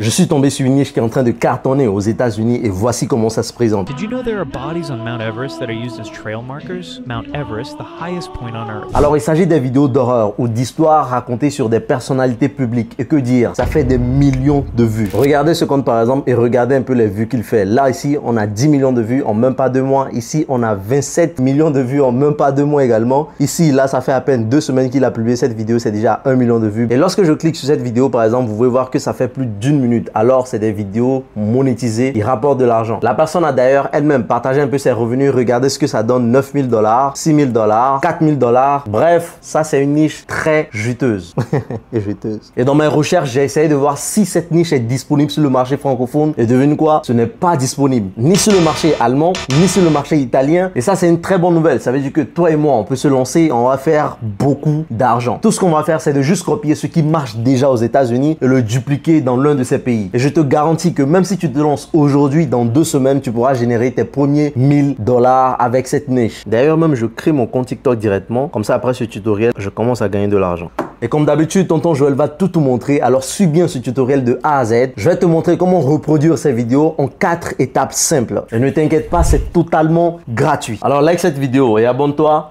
Je suis tombé sur une niche qui est en train de cartonner aux États-Unis et voici comment ça se présente. Did you know there are bodies on Mount Everest that are used as trail markers? Mount Everest, the highest point on Earth. Alors il s'agit des vidéos d'horreur ou d'histoires racontées sur des personnalités publiques. Et que dire, ça fait des millions de vues. Regardez ce compte par exemple et regardez un peu les vues qu'il fait. Là ici on a 10 millions de vues en même pas 2 mois. Ici on a 27 millions de vues en même pas 2 mois également. Ici là ça fait à peine 2 semaines qu'il a publié cette vidéo, c'est déjà 1 million de vues. Et lorsque je clique sur cette vidéo par exemple, vous pouvez voir que ça fait plus d'1 minute. Alors c'est des vidéos monétisées, ils rapportent de l'argent. La personne a d'ailleurs elle-même partagé un peu ses revenus. Regardez ce que ça donne: 9 000 $, 6 000 $, 4 000 $. Bref, ça c'est une niche très juteuse. Et dans mes recherches, j'ai essayé de voir si cette niche est disponible sur le marché francophone. Et devine quoi? Ce n'est pas disponible ni sur le marché allemand, ni sur le marché italien. Et ça c'est une très bonne nouvelle. Ça veut dire que toi et moi, on peut se lancer et on va faire beaucoup d'argent. Tout ce qu'on va faire, c'est de juste copier ce qui marche déjà aux États-Unis et le dupliquer dans l'un de ces pays. Et je te garantis que même si tu te lances aujourd'hui, dans 2 semaines, tu pourras générer tes premiers 1 000 $ avec cette niche. D'ailleurs, même je crée mon compte TikTok directement. Comme ça, après ce tutoriel, je commence à gagner de l'argent. Et comme d'habitude, tonton Joël va tout te montrer. Alors, suis bien ce tutoriel de A à Z. Je vais te montrer comment reproduire ces vidéos en 4 étapes simples. Et ne t'inquiète pas, c'est totalement gratuit. Alors, like cette vidéo et abonne-toi.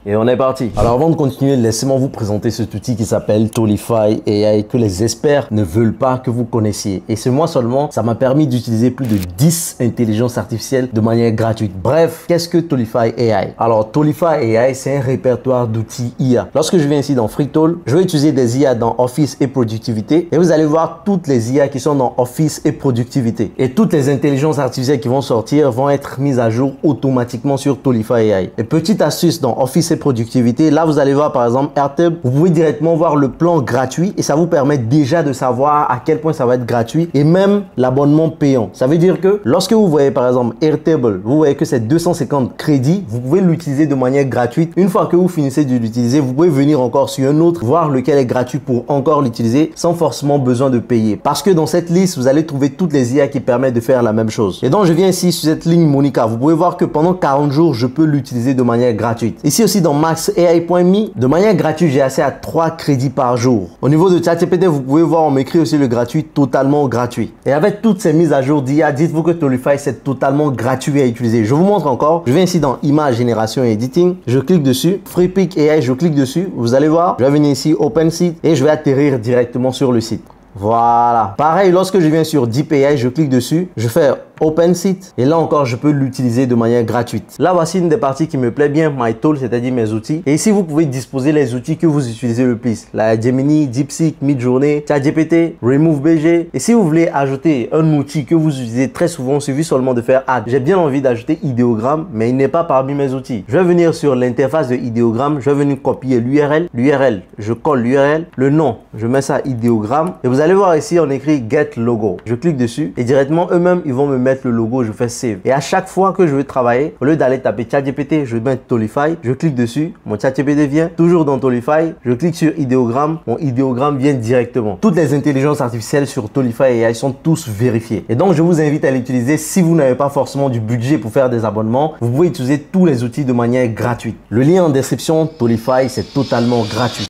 Et on est parti. Alors avant de continuer, laissez-moi vous présenter cet outil qui s'appelle Tolify AI que les experts ne veulent pas que vous connaissiez. Et ce mois seulement, ça m'a permis d'utiliser plus de 10 intelligences artificielles de manière gratuite. Bref, qu'est-ce que Tolify AI? Alors Tolify AI, c'est un répertoire d'outils IA. Lorsque je viens ici dans FreeTool, je vais utiliser des IA dans Office et Productivité. Et vous allez voir toutes les IA qui sont dans Office et Productivité. Et toutes les intelligences artificielles qui vont sortir vont être mises à jour automatiquement sur Tolify AI. Et petite astuce dans Office et Productivité, là vous allez voir par exemple Airtable, vous pouvez directement voir le plan gratuit et ça vous permet déjà de savoir à quel point ça va être gratuit et même l'abonnement payant. Ça veut dire que lorsque vous voyez par exemple Airtable, vous voyez que c'est 250 crédits, vous pouvez l'utiliser de manière gratuite. Une fois que vous finissez de l'utiliser, vous pouvez venir encore sur un autre, voir lequel est gratuit pour encore l'utiliser sans forcément besoin de payer. Parce que dans cette liste, vous allez trouver toutes les IA qui permettent de faire la même chose. Et donc je viens ici sur cette ligne Monica, vous pouvez voir que pendant 40 jours, je peux l'utiliser de manière gratuite. Ici aussi dans MaxAI.me, de manière gratuite, j'ai accès à 3 crédits par jour. Au niveau de ChatGPT, vous pouvez voir, on m'écrit aussi le gratuit, totalement gratuit. Et avec toutes ces mises à jour d'IA, dites-vous que Tolify, c'est totalement gratuit à utiliser. Je vous montre encore. Je viens ici dans Image, Génération et Editing. Je clique dessus. FreePic AI, je clique dessus. Vous allez voir, je vais venir ici, Open Site et je vais atterrir directement sur le site. Voilà. Pareil, lorsque je viens sur Deep AI, je clique dessus. Je fais Open Site et là encore je peux l'utiliser de manière gratuite. Là voici une des parties qui me plaît bien, My Tool, c'est-à-dire mes outils. Et ici vous pouvez disposer les outils que vous utilisez le plus. La Gemini, DeepSeek, Midjourney, ChatGPT, RemoveBG. Et si vous voulez ajouter un outil que vous utilisez très souvent, il suffit seulement de faire Add. J'ai bien envie d'ajouter Ideogram, mais il n'est pas parmi mes outils. Je vais venir sur l'interface de Ideogram, je vais venir copier l'URL. L'URL, je colle l'URL, le nom, je mets ça Ideogram. Et vous allez voir ici on écrit Get Logo. Je clique dessus et directement eux-mêmes ils vont me mettre le logo, je fais Save. Et à chaque fois que je veux travailler, au lieu d'aller taper ChatGPT, je vais mettre Tolify, je clique dessus, mon ChatGPT vient, toujours dans Tolify, je clique sur Ideogram, mon Ideogram vient directement. Toutes les intelligences artificielles sur Tolify AI sont tous vérifiées. Et donc je vous invite à l'utiliser si vous n'avez pas forcément du budget pour faire des abonnements. Vous pouvez utiliser tous les outils de manière gratuite. Le lien en description, Tolify, c'est totalement gratuit.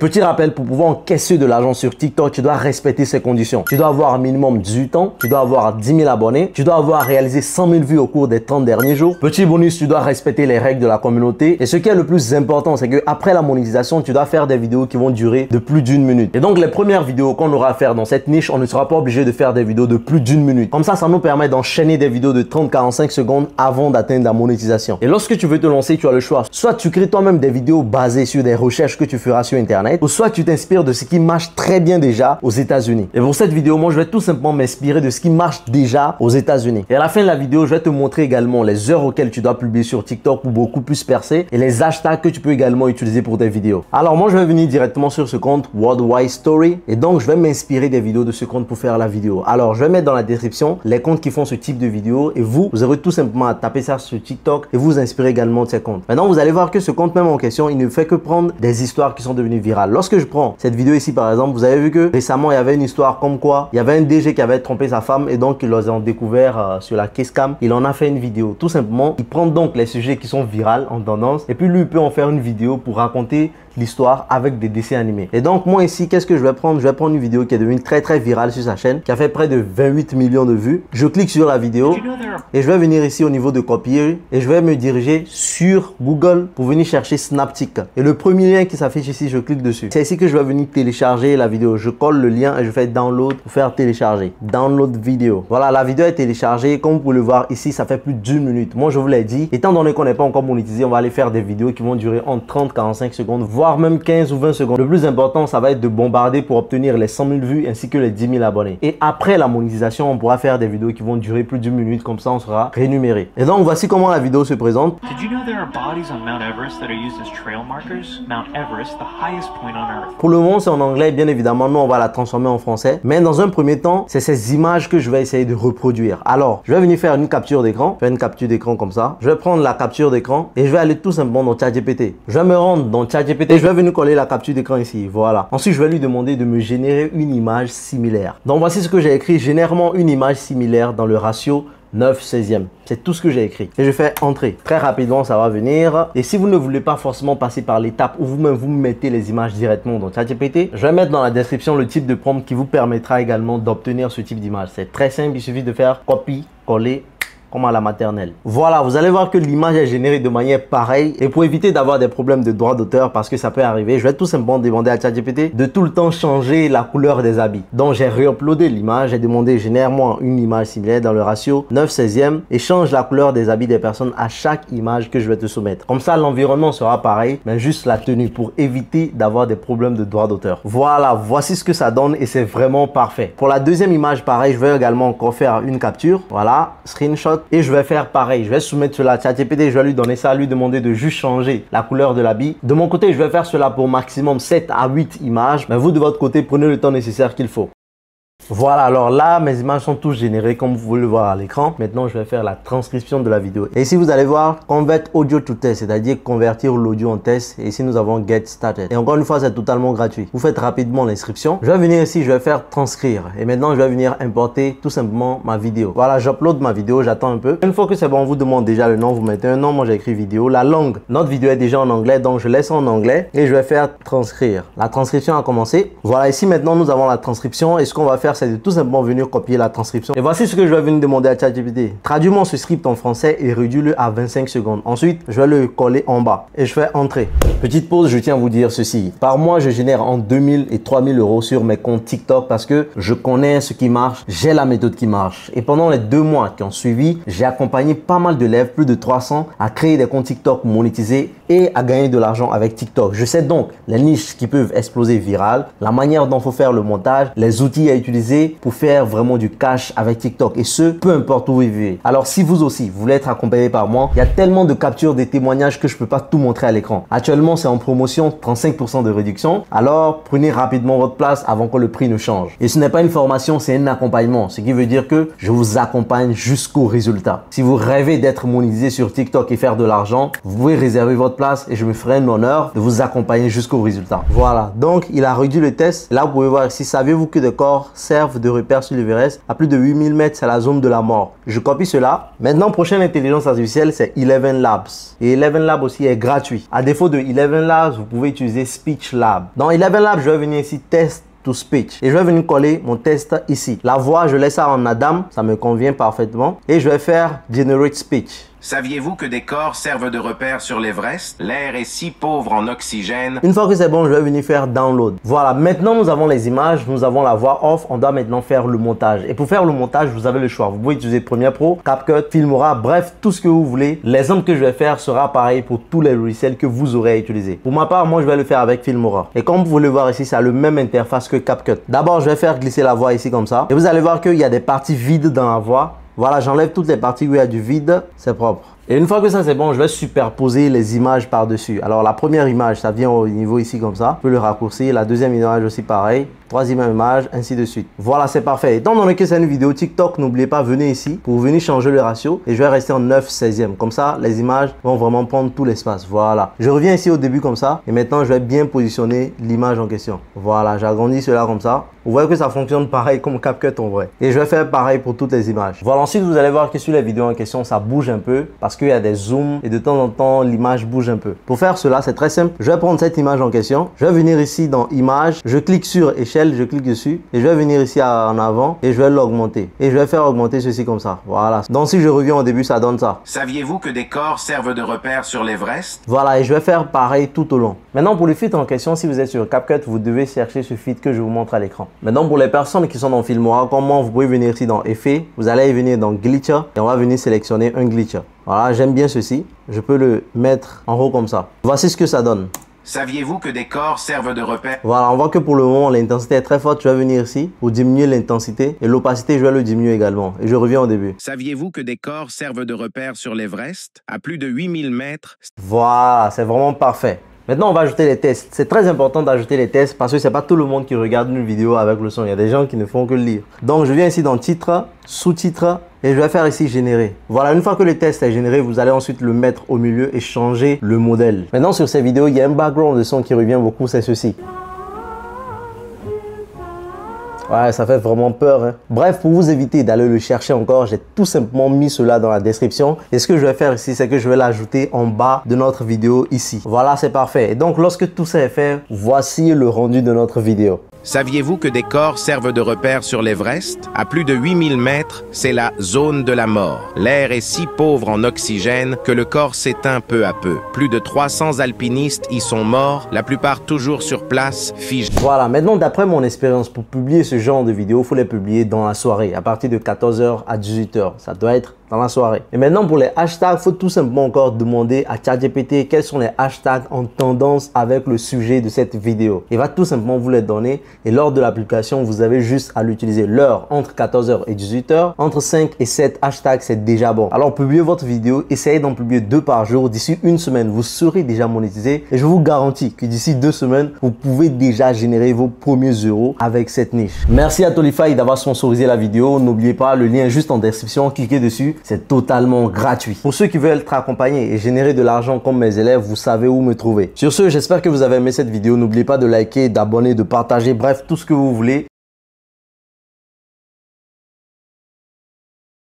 Petit rappel, pour pouvoir encaisser de l'argent sur TikTok, tu dois respecter ces conditions. Tu dois avoir un minimum 18 ans, tu dois avoir 10 000 abonnés, tu dois avoir réalisé 100 000 vues au cours des 30 derniers jours. Petit bonus, tu dois respecter les règles de la communauté. Et ce qui est le plus important, c'est qu'après la monétisation, tu dois faire des vidéos qui vont durer de plus d'1 minute. Et donc, les premières vidéos qu'on aura à faire dans cette niche, on ne sera pas obligé de faire des vidéos de plus d'1 minute. Comme ça nous permet d'enchaîner des vidéos de 30-45 secondes avant d'atteindre la monétisation. Et lorsque tu veux te lancer, tu as le choix. Soit tu crées toi-même des vidéos basées sur des recherches que tu feras sur Internet, ou soit tu t'inspires de ce qui marche très bien déjà aux États-Unis. Et pour cette vidéo, moi, je vais tout simplement m'inspirer de ce qui marche déjà aux États-Unis. Et à la fin de la vidéo, je vais te montrer également les heures auxquelles tu dois publier sur TikTok pour beaucoup plus percer et les hashtags que tu peux également utiliser pour tes vidéos. Alors moi, je vais venir directement sur ce compte Worldwide Story et donc je vais m'inspirer des vidéos de ce compte pour faire la vidéo. Alors, je vais mettre dans la description les comptes qui font ce type de vidéo et vous aurez tout simplement à taper ça sur TikTok et vous inspirer également de ces comptes. Maintenant, vous allez voir que ce compte même en question, il ne fait que prendre des histoires qui sont devenues virales. virale. Lorsque je prends cette vidéo ici par exemple, vous avez vu que récemment il y avait une histoire comme quoi il y avait un DG qui avait trompé sa femme et donc ils les ont découvert sur la Kcam. Il en a fait une vidéo. Tout simplement, il prend donc les sujets qui sont virales en tendance et puis lui il peut en faire une vidéo pour raconter l'histoire avec des dessins animés. Et donc moi ici, qu'est-ce que je vais prendre? Je vais prendre une vidéo qui est devenue très virale sur sa chaîne, qui a fait près de 28 millions de vues. Je clique sur la vidéo et je vais venir ici au niveau de copier et je vais me diriger sur Google pour venir chercher Snaptik. Et le premier lien qui s'affiche ici, je clique dessus. C'est ici que je vais venir télécharger la vidéo. Je colle le lien et je fais download pour faire télécharger. Download vidéo. Voilà, la vidéo est téléchargée. Comme vous pouvez le voir ici, ça fait plus d'1 minute. Moi, je vous l'ai dit, étant donné qu'on n'est pas encore monétisé, on va aller faire des vidéos qui vont durer entre 30-45 secondes, voire même 15 ou 20 secondes. Le plus important, ça va être de bombarder pour obtenir les 100 000 vues ainsi que les 10 000 abonnés. Et après la monétisation, on pourra faire des vidéos qui vont durer plus d'1 minute, comme ça on sera rémunéré. Et donc voici comment la vidéo se présente. Did you know there are bodies on Mount Everest that are used as trail markers? Mount Everest, the highest point on Earth. Pour le moment, c'est en anglais, bien évidemment, nous on va la transformer en français. Mais dans un premier temps, c'est ces images que je vais essayer de reproduire. Alors, je vais venir faire une capture d'écran, comme ça. Je vais prendre la capture d'écran et je vais aller tout simplement dans ChatGPT. Je vais me rendre dans ChatGPT et je vais venir coller la capture d'écran ici. Voilà. Ensuite, je vais lui demander de me générer une image similaire. Donc, voici ce que j'ai écrit. Génère-moi une image similaire dans le ratio 9/16e. C'est tout ce que j'ai écrit. Et je fais entrer. Très rapidement, ça va venir. Et si vous ne voulez pas forcément passer par l'étape où vous-même vous mettez les images directement dans ChatGPT, je vais mettre dans la description le type de prompt qui vous permettra également d'obtenir ce type d'image. C'est très simple. Il suffit de faire copie, coller, comme à la maternelle. Voilà, vous allez voir que l'image est générée de manière pareille. Et pour éviter d'avoir des problèmes de droit d'auteur, parce que ça peut arriver, je vais tout simplement demander à ChatGPT de tout le temps changer la couleur des habits. Donc j'ai réuploadé l'image, j'ai demandé génère-moi une image similaire dans le ratio 9/16e et change la couleur des habits des personnes à chaque image que je vais te soumettre. Comme ça, l'environnement sera pareil, mais juste la tenue pour éviter d'avoir des problèmes de droit d'auteur. Voilà, voici ce que ça donne et c'est vraiment parfait. Pour la deuxième image, pareil, je vais également encore faire une capture. Voilà, screenshot. Et je vais faire pareil, je vais soumettre cela à ChatGPT, je vais lui donner ça, lui demander de juste changer la couleur de l'habit. De mon côté, je vais faire cela pour maximum 7 à 8 images, mais vous de votre côté, prenez le temps nécessaire qu'il faut. Voilà, alors là, mes images sont toutes générées comme vous pouvez le voir à l'écran. Maintenant, je vais faire la transcription de la vidéo. Et ici, vous allez voir Convert Audio to Test, c'est-à-dire convertir l'audio en test. Et ici, nous avons Get Started. Et encore une fois, c'est totalement gratuit. Vous faites rapidement l'inscription. Je vais venir ici, je vais faire transcrire. Et maintenant, je vais venir importer tout simplement ma vidéo. Voilà, j'upload ma vidéo, j'attends un peu. Une fois que c'est bon, on vous demande déjà le nom. Vous mettez un nom, moi j'ai écrit vidéo. La langue, notre vidéo est déjà en anglais, donc je laisse en anglais. Et je vais faire transcrire. La transcription a commencé. Voilà, ici maintenant, nous avons la transcription. Et ce qu'on va faire, c'est de tout simplement venir copier la transcription. Et voici ce que je vais venir demander à ChatGPT. Traduis-moi ce script en français et réduis-le à 25 secondes. Ensuite, je vais le coller en bas et je fais entrer. Petite pause, je tiens à vous dire ceci. Par mois, je génère entre 2000 et 3000 euros sur mes comptes TikTok parce que je connais ce qui marche, j'ai la méthode qui marche. Et pendant les 2 mois qui ont suivi, j'ai accompagné pas mal d'élèves, plus de 300, à créer des comptes TikTok monétisés et à gagner de l'argent avec TikTok. Je sais donc les niches qui peuvent exploser virales, la manière dont il faut faire le montage, les outils à utiliser pour faire vraiment du cash avec TikTok et ce, peu importe où vous vivez. Alors si vous aussi, vous voulez être accompagné par moi, il y a tellement de captures des témoignages que je peux pas tout montrer à l'écran. Actuellement, c'est en promotion, 35% de réduction. Alors prenez rapidement votre place avant que le prix ne change. Et ce n'est pas une formation, c'est un accompagnement. Ce qui veut dire que je vous accompagne jusqu'au résultat. Si vous rêvez d'être monétisé sur TikTok et faire de l'argent, vous pouvez réserver votre place et je me ferai un honneur de vous accompagner jusqu'au résultat. Voilà, donc il a réduit le test. Là, vous pouvez voir ici, saviez-vous que des corps servent de repère sur l'Everest à plus de 8000 mètres, c'est la zone de la mort. Je copie cela. Maintenant, prochaine intelligence artificielle, c'est Eleven Labs. Et Eleven Labs aussi est gratuit. À défaut de Eleven Labs, vous pouvez utiliser Speech Lab. Dans Eleven Labs, je vais venir ici test to speech et je vais venir coller mon test ici. La voix, je laisse ça en Adam, ça me convient parfaitement et je vais faire Generate Speech. Saviez-vous que des corps servent de repère sur l'Everest? L'air est si pauvre en oxygène. Une fois que c'est bon, je vais venir faire download. Voilà, maintenant nous avons les images, nous avons la voix off. On doit maintenant faire le montage. Et pour faire le montage, vous avez le choix. Vous pouvez utiliser Premiere Pro, CapCut, Filmora, bref, tout ce que vous voulez. L'exemple que je vais faire sera pareil pour tous les logiciels que vous aurez à utiliser. Pour ma part, moi, je vais le faire avec Filmora. Et comme vous pouvez le voir ici, ça a le même interface que CapCut. D'abord, je vais faire glisser la voix ici comme ça. Et vous allez voir qu'il y a des parties vides dans la voix. Voilà, j'enlève toutes les parties où il y a du vide, c'est propre. Et une fois que ça c'est bon, je vais superposer les images par-dessus. Alors la première image, ça vient au niveau ici comme ça. Je peux le raccourcir. La deuxième image aussi pareil. Troisième image, ainsi de suite. Voilà, c'est parfait. Étant donné que c'est une vidéo TikTok, n'oubliez pas, venez ici pour venir changer le ratio. Et je vais rester en 9/16e. Comme ça, les images vont vraiment prendre tout l'espace. Voilà. Je reviens ici au début comme ça. Et maintenant, je vais bien positionner l'image en question. Voilà, j'agrandis cela comme ça. Vous voyez que ça fonctionne pareil comme CapCut en vrai. Et je vais faire pareil pour toutes les images. Voilà, ensuite vous allez voir que sur les vidéos en question, ça bouge un peu parce qu'il y a des zooms et de temps en temps, l'image bouge un peu. Pour faire cela, c'est très simple. Je vais prendre cette image en question. Je vais venir ici dans Image. Je clique sur Échelle, je clique dessus. Et je vais venir ici en avant et je vais l'augmenter. Et je vais faire augmenter ceci comme ça. Voilà. Donc si je reviens au début, ça donne ça. Saviez-vous que des corps servent de repère sur l'Everest? Voilà, et je vais faire pareil tout au long. Maintenant, pour le feed en question, si vous êtes sur CapCut, vous devez chercher ce feed que je vous montre à l'écran. Maintenant, pour les personnes qui sont dans Filmora, comme moi, vous pouvez venir ici dans Effets. Vous allez venir dans Glitcher et on va venir sélectionner un glitcher. Voilà, j'aime bien ceci. Je peux le mettre en haut comme ça. Voici ce que ça donne. Saviez-vous que des corps servent de repère? Voilà, on voit que pour le moment, l'intensité est très forte. Je vais venir ici pour diminuer l'intensité et l'opacité, je vais le diminuer également. Et je reviens au début. Saviez-vous que des corps servent de repère sur l'Everest? À plus de 8000 mètres. Voilà, c'est vraiment parfait. Maintenant, on va ajouter les tests. C'est très important d'ajouter les tests parce que c'est pas tout le monde qui regarde une vidéo avec le son. Il y a des gens qui ne font que lire. Donc, je viens ici dans titre, sous-titre et je vais faire ici générer. Voilà, une fois que le test est généré, vous allez ensuite le mettre au milieu et changer le modèle. Maintenant, sur ces vidéos, il y a un background de son qui revient beaucoup, c'est ceci. Ouais, ça fait vraiment peur. Hein. Bref, pour vous éviter d'aller le chercher encore, j'ai tout simplement mis cela dans la description. Et ce que je vais faire ici, c'est que je vais l'ajouter en bas de notre vidéo ici. Voilà, c'est parfait. Et donc, lorsque tout ça est fait, voici le rendu de notre vidéo. Saviez-vous que des corps servent de repère sur l'Everest? À plus de 8000 mètres, c'est la zone de la mort. L'air est si pauvre en oxygène que le corps s'éteint peu à peu. Plus de 300 alpinistes y sont morts, la plupart toujours sur place, figés. Voilà, maintenant d'après mon expérience, pour publier ce genre de vidéos, il faut les publier dans la soirée, à partir de 14h à 18h. Ça doit être dans la soirée. Et maintenant pour les hashtags, il faut tout simplement encore demander à ChatGPT quels sont les hashtags en tendance avec le sujet de cette vidéo. Il va tout simplement vous les donner et lors de l'application, vous avez juste à l'utiliser. L'heure entre 14h et 18h, entre 5 et 7 hashtags, c'est déjà bon. Alors publiez votre vidéo, essayez d'en publier 2 par jour. D'ici une semaine, vous serez déjà monétisé et je vous garantis que d'ici 2 semaines, vous pouvez déjà générer vos premiers euros avec cette niche. Merci à Tolify d'avoir sponsorisé la vidéo. N'oubliez pas, le lien est juste en description, cliquez dessus. C'est totalement gratuit. Pour ceux qui veulent être accompagnés et générer de l'argent comme mes élèves, vous savez où me trouver. Sur ce, j'espère que vous avez aimé cette vidéo. N'oubliez pas de liker, d'abonner, de partager, bref, tout ce que vous voulez.